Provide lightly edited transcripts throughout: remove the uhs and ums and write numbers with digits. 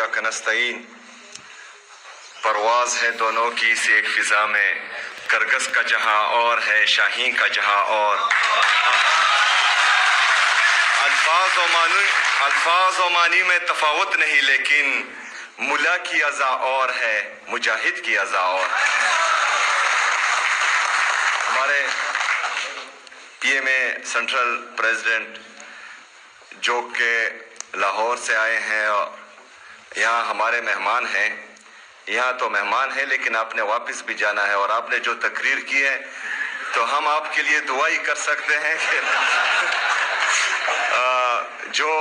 इय्याक नस्तईन। परवाज है दोनों की इस एक फिजा में, करगस का जहां और है शाहीन का जहां और। अल्फाज और मानी में तफावत नहीं, लेकिन मुला की अज़ा और है, मुजाहिद की अज़ा और। हमारे पीएमए सेंट्रल प्रेसिडेंट जो के लाहौर से आए हैं और यहाँ हमारे मेहमान हैं, यहाँ तो मेहमान हैं लेकिन आपने वापस भी जाना है, और आपने जो तकरीर की है तो हम आपके लिए दुआ ही कर सकते हैं कि जो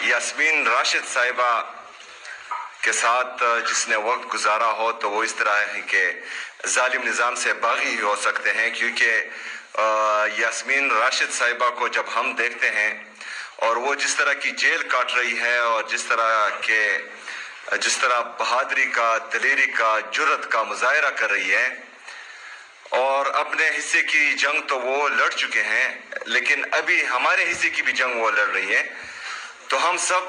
यास्मीन राशिद साहिबा के साथ जिसने वक्त गुजारा हो, तो वो इस तरह है कि जालिम निज़ाम से बागी ही हो सकते हैं, क्योंकि यास्मीन राशिद साहिबा को जब हम देखते हैं और वो जिस तरह की जेल काट रही है और जिस तरह बहादुरी का, दलेरी का, जुर्रत का मुजाहरा कर रही है, और अपने हिस्से की जंग तो वो लड़ चुके हैं, लेकिन अभी हमारे हिस्से की भी जंग वो लड़ रही है। तो हम सब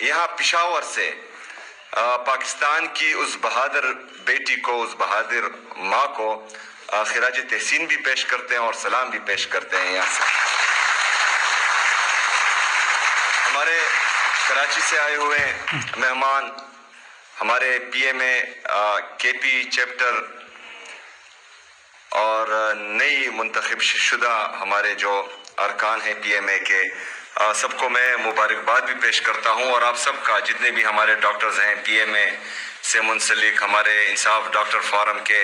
यहाँ पेशावर से पाकिस्तान की उस बहादुर बेटी को, उस बहादुर माँ को खिराज तहसीन भी पेश करते हैं और सलाम भी पेश करते हैं। यहाँ से हमारे कराची से आए हुए मेहमान, हमारे पीएमए केपी चैप्टर और नई मुंतखब शुदा हमारे जो अरकान हैं पीएमए के, सबको मैं मुबारकबाद भी पेश करता हूं, और आप सबका, जितने भी हमारे डॉक्टर्स हैं पीएमए से मुंसलिक, हमारे इंसाफ डॉक्टर फोरम के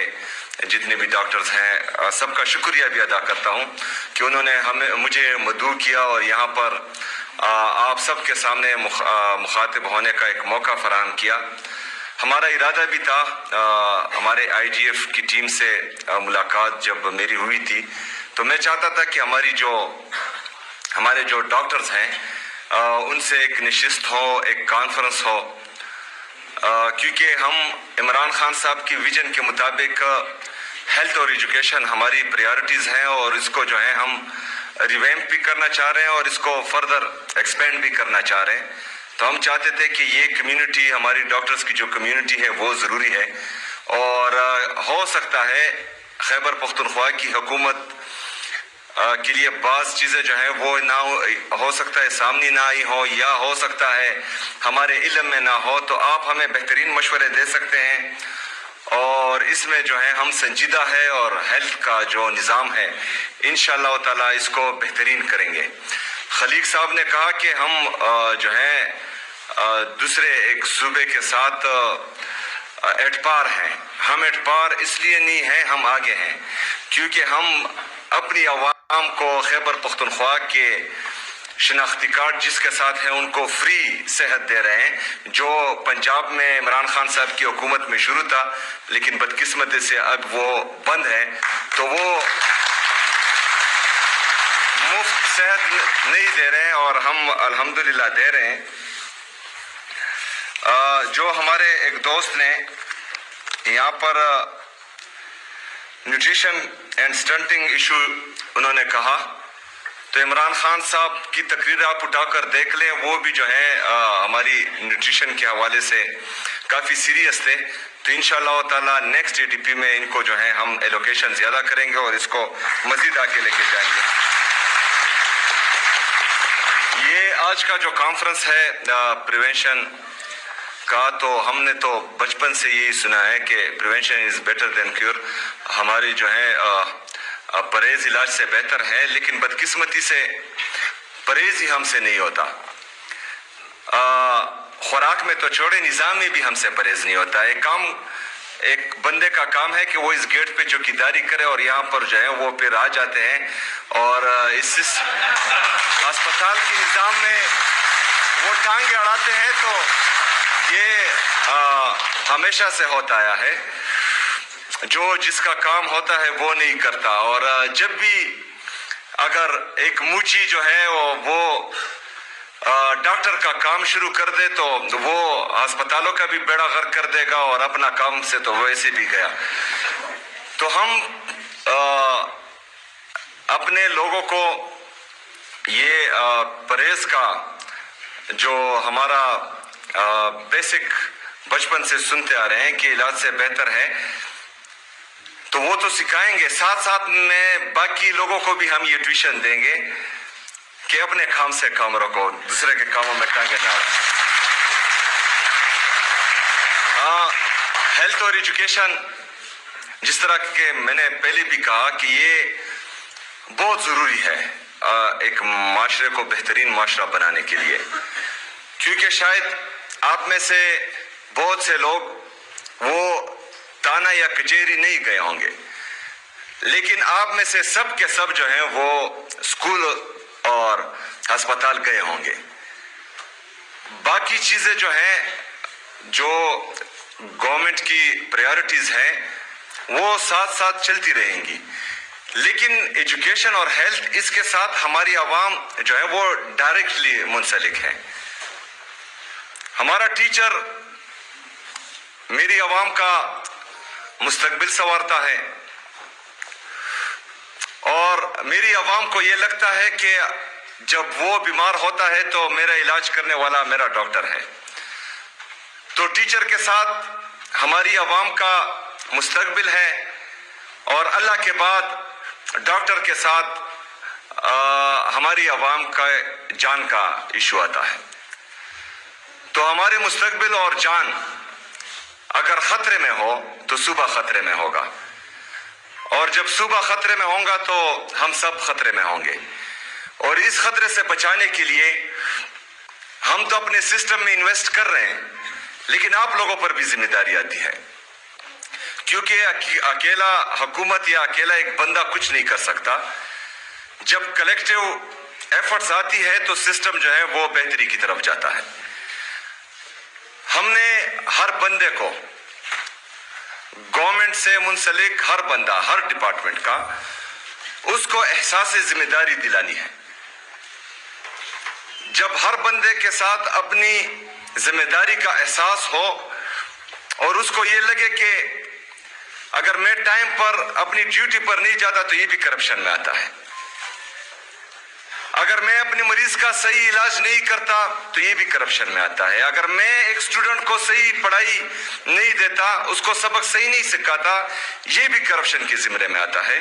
जितने भी डॉक्टर्स हैं, सबका शुक्रिया भी अदा करता हूं कि उन्होंने मुझे मदऊ किया और यहाँ पर आप सबके सामने मुखातिब होने का एक मौका फराहम किया। हमारा इरादा भी था, हमारे आईजीएफ की टीम से मुलाकात जब मेरी हुई थी, तो मैं चाहता था कि हमारे जो डॉक्टर्स हैं उनसे एक नशिस्त हो, एक कॉन्फ्रेंस हो, क्योंकि हम इमरान खान साहब की विजन के मुताबिक हेल्थ और एजुकेशन हमारी प्रायोरिटीज़ हैं, और इसको जो है हम रिवैम्प भी करना चाह रहे हैं और इसको फर्दर एक्सपेंड भी करना चाह रहे हैं। तो हम चाहते थे कि ये कम्युनिटी, हमारी डॉक्टर्स की जो कम्युनिटी है वो ज़रूरी है, और हो सकता है खैबर पख्तूनख्वा की हुकूमत के लिए बाज़ चीज़ें जो हैं वो ना हो सकता है सामने ना आई हो, या हो सकता है हमारे इल्म में ना हो, तो आप हमें बेहतरीन मशवरे दे सकते हैं, और इसमें जो है हम संजीदा है और हेल्थ का जो निज़ाम है इंशाअल्लाह ताला इसको बेहतरीन करेंगे। खलीक साहब ने कहा कि हम जो है दूसरे एक सूबे के साथ एटपार हैं। हम एटपार इसलिए नहीं हैं, हम आगे हैं, क्योंकि हम अपनी आवाम को खैबर पख्तूनख्वा के शनाख्ती कार्ड जिसके साथ है उनको फ्री सेहत दे रहे हैं, जो पंजाब में इमरान खान साहब की हुकूमत में शुरू था, लेकिन बदकिस्मती से अब वो बंद है। तो वो मुफ्त सेहत नहीं दे रहे हैं और हम अल्हम्दुलिल्लाह दे रहे हैं। जो हमारे एक दोस्त ने यहाँ पर न्यूट्रिशन एंड स्टंटिंग इशू उन्होंने कहा, तो इमरान खान साहब की तकरीर आप उठाकर देख लें, वो भी जो है हमारी न्यूट्रिशन के हवाले से काफ़ी सीरियस थे। तो इंशाअल्लाह ताला नेक्स्ट एडीपी में इनको जो है हम एलोकेशन ज़्यादा करेंगे और इसको मज़ीद आगे लेके जाएंगे। ये आज का जो कॉन्फ्रेंस है प्रिवेंशन का, तो हमने तो बचपन से यही सुना है कि prevention is better than cure, हमारी जो है परहेज इलाज से बेहतर है, लेकिन बदकिस्मती से परहेज ही हमसे नहीं होता। खुराक में तो छोड़े, निज़ाम में भी हमसे परहेज नहीं होता। एक बंदे का काम है कि वो इस गेट पे चौकीदारी करे और यहाँ पर जो है वो फिर आ जाते हैं, और इस अस्पताल की निज़ाम में वो टांगे अड़ाते हैं। तो ये हमेशा से होता आया है, जो जिसका काम होता है वो नहीं करता, और जब भी अगर एक मूची जो है वो डॉक्टर का काम शुरू कर दे तो वो अस्पतालों का भी बेड़ा गर्क कर देगा और अपना काम से तो वैसे भी गया। तो हम अपने लोगों को ये परहेज का जो हमारा बेसिक बचपन से सुनते आ रहे हैं कि इलाज से बेहतर है, तो वो तो सिखाएंगे, साथ साथ में बाकी लोगों को भी हम ये ट्यूशन देंगे कि अपने काम से काम रखो, दूसरे के कामों में टांगे ना। हेल्थ और एजुकेशन, जिस तरह के मैंने पहले भी कहा कि ये बहुत ज़रूरी है एक माशरे को बेहतरीन माशरा बनाने के लिए, क्योंकि शायद आप में से बहुत से लोग वो थाना या कचहरी नहीं गए होंगे, लेकिन आप में से सब के सब जो हैं वो स्कूल और अस्पताल गए होंगे। बाकी चीज़ें जो हैं, जो गवर्नमेंट की प्रायोरिटीज़ हैं, वो साथ साथ चलती रहेंगी, लेकिन एजुकेशन और हेल्थ, इसके साथ हमारी आवाम जो है वो डायरेक्टली मुंसलिक है। हमारा टीचर मेरी आवाम का मुस्तकबिल संवारता है, और मेरी आवाम को ये लगता है कि जब वो बीमार होता है तो मेरा इलाज करने वाला मेरा डॉक्टर है। तो टीचर के साथ हमारी आवाम का मुस्तकबिल है, और अल्लाह के बाद डॉक्टर के साथ हमारी आवाम का जान का इशू आता है। तो हमारे मुस्तकबिल और जान अगर खतरे में हो तो सुबह खतरे में होगा, और जब सुबह खतरे में होगा तो हम सब खतरे में होंगे। और इस खतरे से बचाने के लिए हम तो अपने सिस्टम में इन्वेस्ट कर रहे हैं, लेकिन आप लोगों पर भी जिम्मेदारी आती है, क्योंकि अकेला हुकूमत या अकेला एक बंदा कुछ नहीं कर सकता। जब कलेक्टिव एफर्ट्स आती है तो सिस्टम जो है वो बेहतरी की तरफ जाता है। हमने हर बंदे को, गवर्नमेंट से मुंसलिक हर बंदा, हर डिपार्टमेंट का, उसको एहसास जिम्मेदारी दिलानी है। जब हर बंदे के साथ अपनी जिम्मेदारी का एहसास हो और उसको ये लगे कि अगर मैं टाइम पर अपनी ड्यूटी पर नहीं जाता तो ये भी करप्शन में आता है, अगर मैं अपने मरीज का सही इलाज नहीं करता तो ये भी करप्शन में आता है, अगर मैं एक स्टूडेंट को सही पढ़ाई नहीं देता, उसको सबक सही नहीं सिखाता, ये भी करप्शन के जिम्मे में आता है।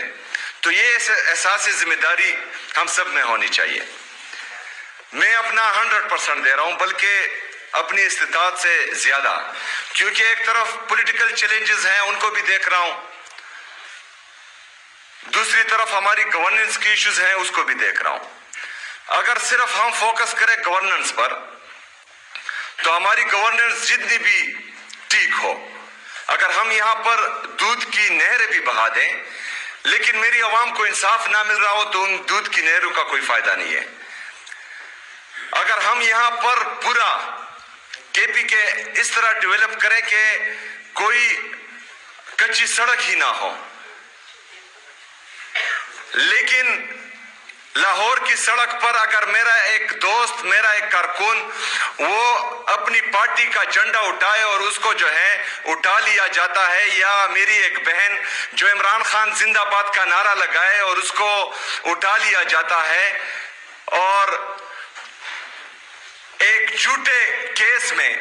तो ये एहसास जिम्मेदारी हम सब में होनी चाहिए। मैं अपना 100% दे रहा हूं, बल्कि अपनी इस्तिताअत से ज्यादा, क्योंकि एक तरफ पॉलिटिकल चैलेंजेस हैं, उनको भी देख रहा हूं, दूसरी तरफ हमारी गवर्नेंस की इश्यूज हैं, उसको भी देख रहा हूं। अगर सिर्फ हम फोकस करें गवर्नेंस पर तो हमारी गवर्नेंस जितनी भी ठीक हो, अगर हम यहाँ पर दूध की नहरें भी बहा दें, लेकिन मेरी आवाम को इंसाफ ना मिल रहा हो तो उन दूध की नहरों का कोई फायदा नहीं है। अगर हम यहाँ पर पूरा केपी के इस तरह डेवलप करें कि कोई कच्ची सड़क ही ना हो, लेकिन लाहौर की सड़क पर अगर मेरा एक दोस्त, मेरा एक कारकुन, वो अपनी पार्टी का झंडा उठाए और उसको जो है उठा लिया जाता है, या मेरी एक बहन जो इमरान खान जिंदाबाद का नारा लगाए और उसको उठा लिया जाता है, और एक झूठे केस में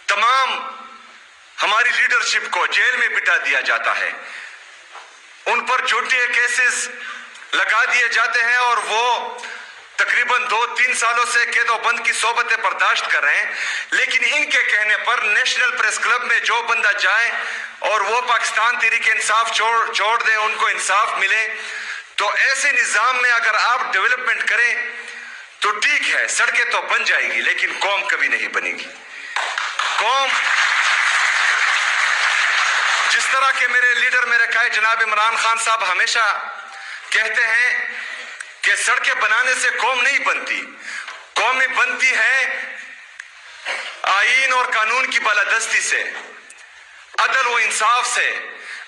तमाम हमारी लीडरशिप को जेल में बिठा दिया जाता है, उन पर झूठे केसेस लगा दिए जाते हैं, और वो तकरीबन 2-3 सालों से कैदोबंद की सोबतें बर्दाश्त कर रहे हैं। लेकिन इनके कहने पर नेशनल प्रेस क्लब में जो बंदा जाए और वो पाकिस्तान तहरीक इंसाफ छोड़ दे, उनको इंसाफ मिले। तो ऐसे निज़ाम में अगर आप डेवलपमेंट करें तो ठीक है, सड़कें तो बन जाएगी, लेकिन कौम कभी नहीं बनेगी। कौम, जिस तरह के मेरे लीडर मेरे काए जनाब इमरान खान साहब हमेशा कहते हैं कि सड़कें बनाने से कौम नहीं बनती, कौमें बनती है आईन और कानून की बालादस्ती से, अदल व इंसाफ से,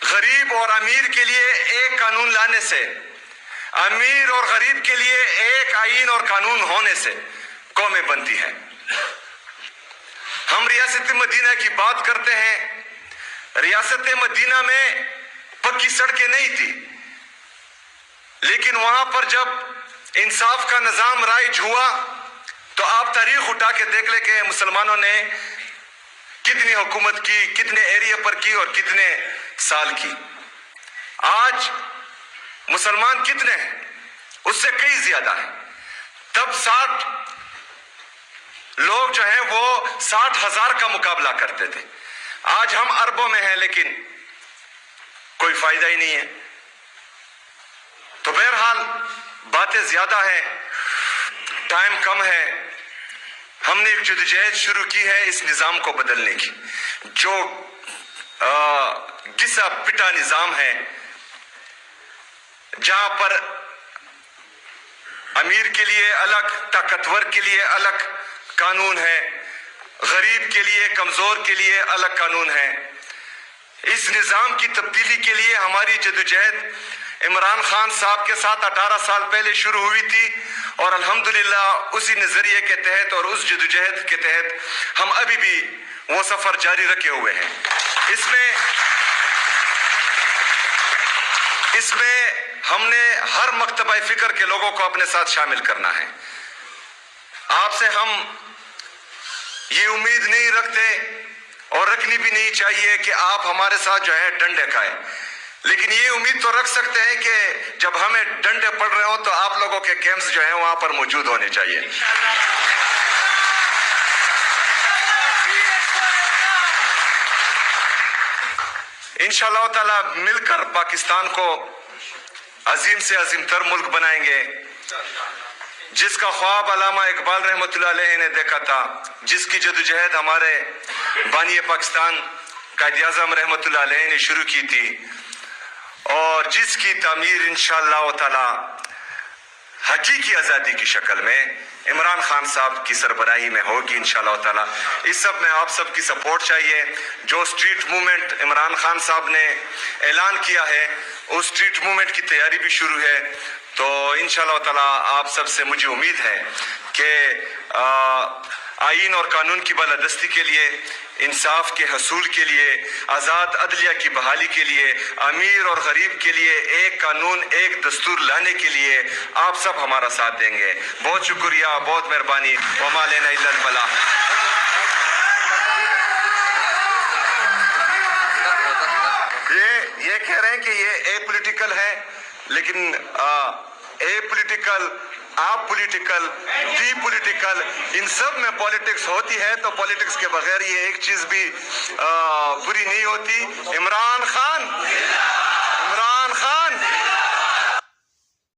गरीब और अमीर के लिए एक कानून लाने से, अमीर और गरीब के लिए एक आईन और कानून होने से कौमें बनती हैं। हम रियासत मदीना की बात करते हैं, रियासत मदीना में पक्की सड़कें नहीं थी, लेकिन वहां पर जब इंसाफ का निजाम राइज हुआ تو آپ تاریخ اٹھا کے دیکھ لیں کہ مسلمانوں نے کتنی حکومت کی، کتنے ایریا پر کی اور کتنے سال کی۔ آج مسلمان کتنے ہیں؟ اس سے کئی زیادہ ہیں۔ تب 60 لوگ جو ہیں وہ 60,000 کا مقابلہ کرتے تھے۔ آج ہم اربوں میں ہیں لیکن کوئی فائدہ ہی نہیں ہے۔ تو بہرحال باتیں زیادہ ہیں، ٹائم کم ہے۔ ہم نے ایک جدوجہد شروع کی ہے اس نظام کو بدلنے کی، جو گھسا پٹا نظام ہے، جہاں پر امیر کے لیے الگ، طاقتور کے لیے الگ قانون ہے، غریب کے لیے، کمزور کے لیے الگ قانون ہے۔ اس نظام کی تبدیلی کے لیے ہماری جدوجہد عمران خان صاحب کے ساتھ 18 سال پہلے شروع ہوئی تھی، اور الحمدللہ اسی نظریے کے تحت اور اس جدوجہد کے تحت ہم ابھی بھی وہ سفر جاری رکھے ہوئے ہیں۔ اس میں ہم نے ہر مکتبہ فکر کے لوگوں کو اپنے ساتھ شامل کرنا ہے۔ آپ سے ہم یہ امید نہیں رکھتے اور رکھنی بھی نہیں چاہیے کہ آپ ہمارے ساتھ جو ہے ڈنڈے کھائیں، لیکن یہ امید تو رکھ سکتے ہیں کہ جب ہمیں ڈنڈے پڑ رہے ہوں تو آپ لوگوں کے کیمپس جو ہیں وہاں پر موجود ہونے چاہیے۔ انشاءاللہ تعالی مل کر پاکستان کو عظیم سے عظیم تر ملک بنائیں گے، جس کا خواب علامہ اقبال رحمۃ اللہ علیہ نے دیکھا تھا، جس کی جدوجہد ہمارے بانی پاکستان قائد اعظم رحمۃ اللہ علیہ نے شروع کی تھی، اور جس کی تعمیر انشاءاللہ تعالی حقیقی آزادی کی شکل میں عمران خان صاحب کی سربراہی میں ہوگی انشاءاللہ تعالی۔ اس سب میں آپ سب کی سپورٹ چاہیے۔ جو اسٹریٹ موومنٹ عمران خان صاحب نے اعلان کیا ہے، اس اسٹریٹ موومنٹ کی تیاری بھی شروع ہے، تو انشاءاللہ تعالی آپ سب سے مجھے امید ہے کہ آئین اور قانون کی بالادستی کے لیے، انصاف کے حصول کے لیے، آزاد عدلیہ کی بحالی کے لیے، امیر اور غریب کے لیے ایک قانون، ایک دستور لانے کے لیے آپ سب ہمارا ساتھ دیں گے۔ بہت شکریہ، بہت مہربانی۔ وما لینا الا البلاغ۔ یہ کہہ رہے ہیں کہ یہ اے پولیٹیکل ہے، لیکن اے پولیٹیکل، آپ پولیٹیکل، ڈی پولیٹیکل، ان سب میں پولیٹکس ہوتی ہے، تو پولیٹکس کے بغیر یہ ایک چیز بھی پوری نہیں ہوتی۔ عمران خان